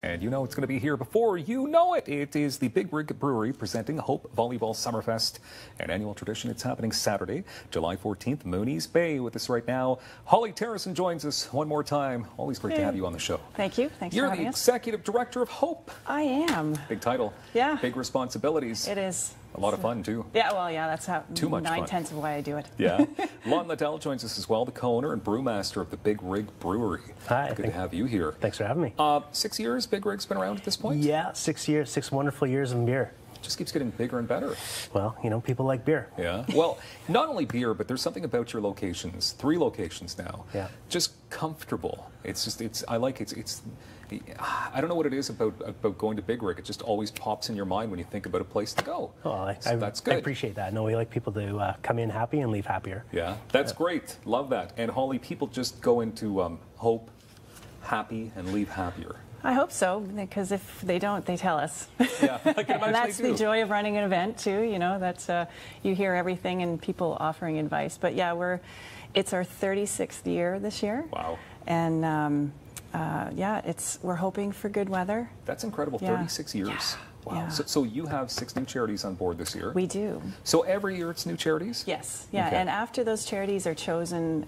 And you know it's going to be here before you know it. It is the Big Rig Brewery presenting HOPE Volleyball Summerfest, an annual tradition. It's happening Saturday, July 14th, Mooney's Bay. With us right now, Holly Tarrison joins us one more time. Always great to have you on the show. Thank you. Thanks for having us. You're the Executive Director of HOPE. I am. Big title. Yeah. Big responsibilities. It is. A lot of fun, too. Yeah, well, yeah, that's how Too much fun. 9/10 of why I do it. Yeah. Lon Ladell joins us as well, the co-owner and brewmaster of the Big Rig Brewery. Hi. Good to have you here. Thanks for having me. 6 years Big Rig's been around at this point? Yeah, 6 years, 6 wonderful years in beer. Just keeps getting bigger and better. Well, you know, people like beer. Yeah. Well, not only beer, but there's something about your locations. 3 locations now. Yeah. Just comfortable. I like it. I don't know what it is about going to Big Rig. It just always pops in your mind when you think about a place to go. Oh, that's good. I appreciate that. No, we like people to come in happy and leave happier. Yeah, that's great. Love that. And Holly, people just go into HOPE happy and leave happier. I hope so, because if they don't, they tell us. Yeah, I can imagine and that's they do. the joy of running an event too. You know, that's you hear everything and people offering advice. But yeah, it's our 36th year this year. Wow. And yeah, we're hoping for good weather. That's incredible. Yeah. 36 years. Yeah. Wow. Yeah. So you have 6 new charities on board this year. We do. So every year it's new charities? Yes. Yeah. Okay. And after those charities are chosen,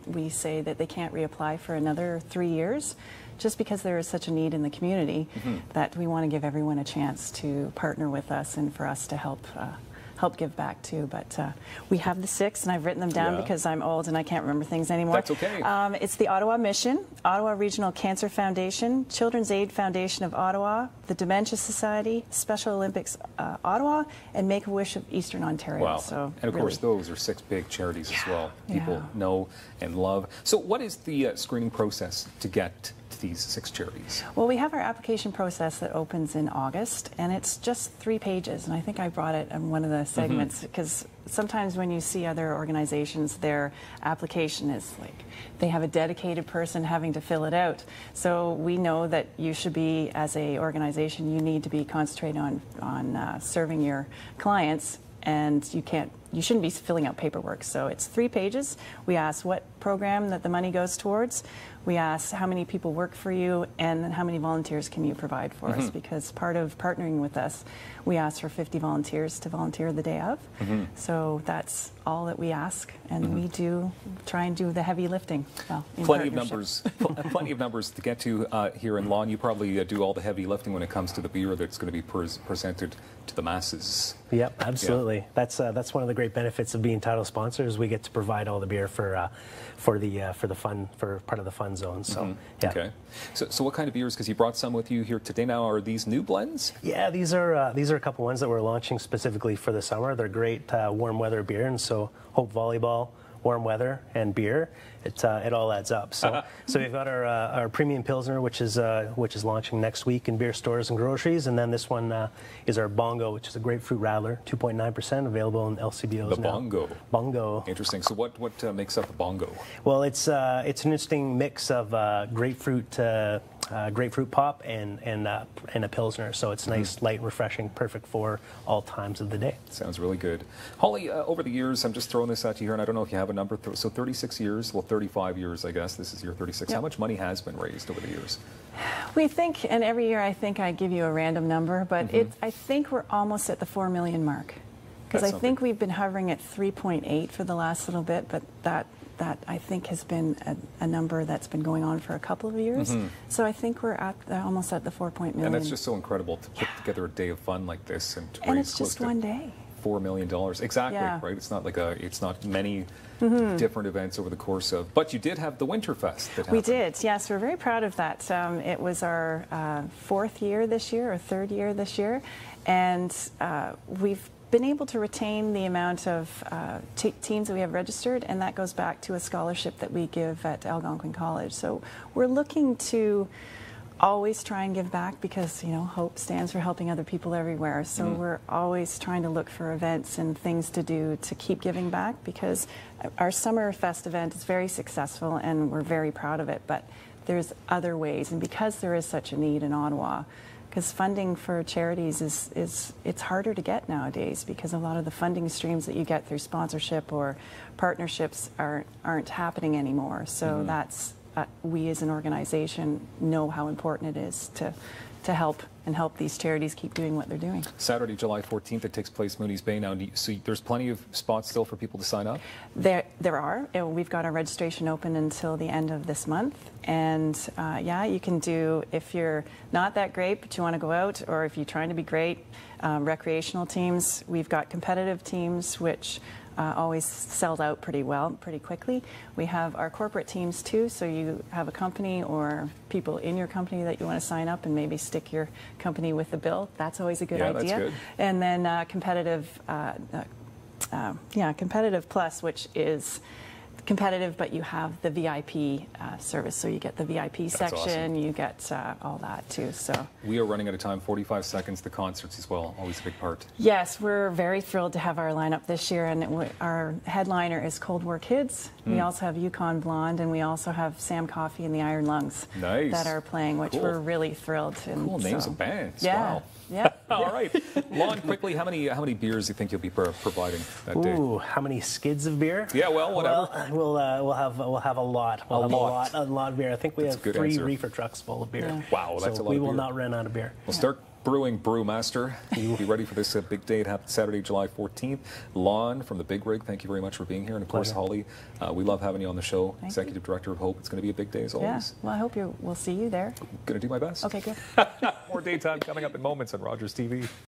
we say that they can't reapply for another 3 years, just because there is such a need in the community that we want to give everyone a chance to partner with us and for us to help give back too. But we have the 6, and I've written them down because I'm old and I can't remember things anymore. That's okay. It's the Ottawa Mission, Ottawa Regional Cancer Foundation, Children's Aid Foundation of Ottawa, the Dementia Society, Special Olympics Ottawa, and Make-A-Wish of Eastern Ontario. Wow. So and of course, those are 6 big charities as well. People Yeah. know and love. So what is the screening process to get to these 6 charities? Well, we have our application process that opens in August, and it's just 3 pages. And I think I brought it in one of the segments because sometimes when you see other organizations, their application is like they have a dedicated person having to fill it out. So we know that you should be, as a organization, you need to be concentrating on serving your clients, and you shouldn't be filling out paperwork. So it's 3 pages. We ask what program that the money goes towards. We ask how many people work for you, and then how many volunteers can you provide for us, because part of partnering with us, we ask for 50 volunteers to volunteer the day of. So that's all that we ask, and we do try and do the heavy lifting. Well, Plenty of numbers to get to here in Lon. You probably do all the heavy lifting when it comes to the beer that's going to be presented to the masses. Yep, absolutely. Yeah. That's one of the great benefits of being title sponsors. We get to provide all the beer for part of the fun zone. So yeah. Okay. So what kind of beers? Because you brought some with you here today. Now, are these new blends? Yeah, these are a couple ones that we're launching specifically for the summer. They're great warm weather beer, and so HOPE Volleyball, warm weather, and beer, it all adds up. So we've got our premium pilsner, which is launching next week in beer stores and groceries, and then this one is our bongo, which is a grapefruit rattler, 2.9%, available in LCBOs the now. bongo. Bongo. Interesting. So what makes up the bongo? Well, it's an interesting mix of grapefruit pop and a pilsner. So it's nice, light, and refreshing, perfect for all times of the day. Sounds really good. Holly, over the years, I'm just throwing this at you here, and I don't know if you have a number. So 36 years, well, 35 years, I guess. This is year 36. Yep. How much money has been raised over the years? We think, and every year I think I give you a random number, but I think we're almost at the 4 million mark. Because I think we've been hovering at 3.8 for the last little bit, but that I think has been a number that's been going on for a couple of years. So I think we're almost at the 4 million. And that's just so incredible to put together a day of fun like this and to raise it's close just to one day. $4 million. Exactly, Yeah. right? It's not like it's not many different events over the course of, but you did have the Winterfest that happened. We did, yes. We're very proud of that. It was our 4th year this year, or 3rd year this year, and we've been able to retain the amount of teams that we have registered, and that goes back to a scholarship that we give at Algonquin College. So we're looking to always try and give back, because you know HOPE stands for helping other people everywhere. So we're always trying to look for events and things to do to keep giving back, because our Summerfest event is very successful and we're very proud of it, but there's other ways, and because there is such a need in Ottawa, because funding for charities it's harder to get nowadays, because a lot of the funding streams that you get through sponsorship or partnerships aren't happening anymore. So that's we as an organization know how important it is to help these charities keep doing what they're doing. Saturday, July 14th, it takes place Mooney's Bay. Now, so there's plenty of spots still for people to sign up? There are. We've got our registration open until the end of this month. And yeah, you can do, if you're not that great but you want to go out, or if you're trying to be great, recreational teams. We've got competitive teams, which always sold out pretty well, pretty quickly. We have our corporate teams too, so you have a company or people in your company that you want to sign up and maybe stick your company with the bill. That's always a good idea. That's good. And then competitive plus, which is competitive, but you have the VIP service, so you get the VIP section, awesome. You get all that too. So we are running out of time. 45 seconds. The concerts as well, always a big part. Yes, we're very thrilled to have our lineup this year, and our headliner is Cold War Kids. We also have Yukon Blonde, and we also have Sam Coffey and the Iron Lungs that are playing, which we're really thrilled. And cool names of bands. Yeah. Wow. Yeah. All right, Lon, quickly, how many beers do you think you'll be providing that day? Ooh, how many skids of beer? Yeah, well, whatever. Well, we'll have a lot. A lot of beer. I think we have 3 reefer trucks full of beer. Yeah. Wow, that's a lot of beer. We will not run out of beer. We'll start brewing, Brewmaster. Be ready for this big day. It happens Saturday, July 14th. Lon from the Big Rig, thank you very much for being here. And of course, Holly, we love having you on the show. Executive Director of HOPE. It's going to be a big day as always. Yeah. Well, I hope we'll see you there. Going to do my best. Okay, good. More daytime coming up in moments on Rogers TV.